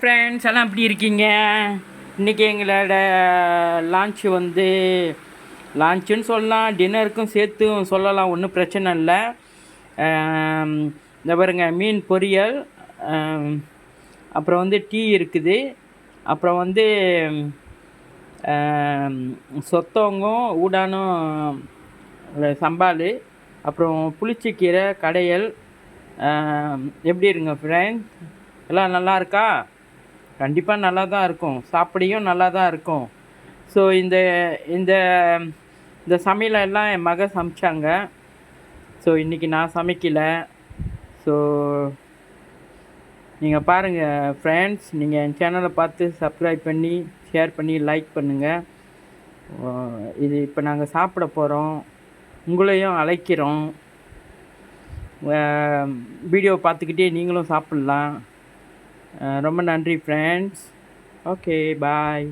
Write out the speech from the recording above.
Friends எல்லாம் எப்படி இருக்கீங்க? இன்றைக்கி எங்களோட லான்ச்சு வந்து லான்ச்சுன்னு சொல்லலாம், டின்னருக்கும் சேர்த்தும் சொல்லலாம், ஒன்றும் பிரச்சனை இல்லை. இந்த பாருங்க, மீன் பொரியல், அப்புறம் வந்து டீ இருக்குது, அப்புறம் வந்து சொத்தவங்கும் ஊடானும் சம்பால், அப்புறம் புளிச்சக்கீரை கடையல். எப்படி இருங்க ஃப்ரெண்ட்ஸ்? எல்லாம் நல்லா இருக்கா? கண்டிப்பாக நல்லா தான் இருக்கும், சாப்பிடையும் நல்லா தான் இருக்கும். ஸோ இந்த இந்த இந்த சமையலெல்லாம் என் மக சமைச்சாங்க. ஸோ இன்றைக்கி நான் சமைக்கலை. ஸோ நீங்கள் பாருங்கள் ஃப்ரெண்ட்ஸ், நீங்கள் என் சேனலை பார்த்து சப்ஸ்கிரைப் பண்ணி ஷேர் பண்ணி லைக் பண்ணுங்கள். இது இப்போ நாங்கள் சாப்பிட போகிறோம், உங்களையும் அழைக்கிறோம். வீடியோ பார்த்துக்கிட்டே நீங்களும் சாப்பிட்லாம். ரொம்ப நன்றி ஃப்ரெண்ட்ஸ். ஓகே, பாய்.